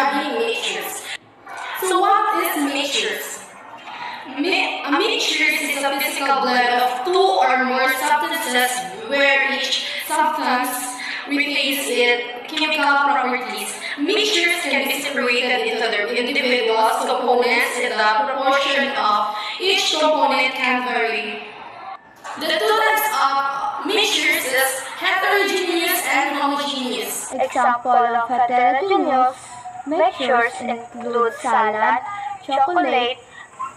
are being mixtures. So what is mixtures? A mixture is a physical blend of two or more substances where each substance retains its chemical properties. Mixtures can be separated into their individual components and the proportion of each component can vary. The two types of mixtures is heterogeneous and homogeneous. Example of heterogeneous mixtures include salad, chocolate,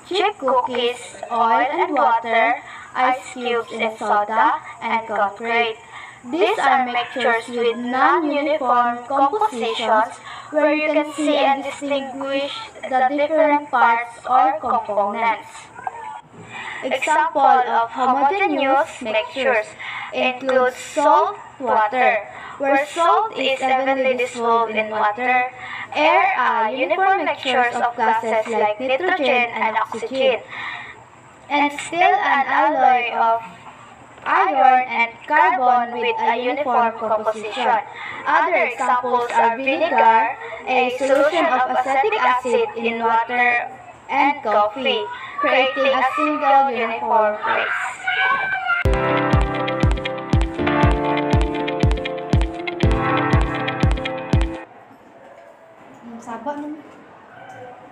chip cookies, oil and water, ice cubes and soda, and concrete. These are mixtures with non-uniform compositions where you can see and distinguish the different parts or components. Example of homogeneous mixtures include salt, water, where salt is evenly dissolved in water, air are uniform mixtures of gases like nitrogen and oxygen, and steel an alloy of iron and carbon with a uniform composition. Other examples are vinegar, a solution of acetic acid in water, and coffee, creating a single uniform phase.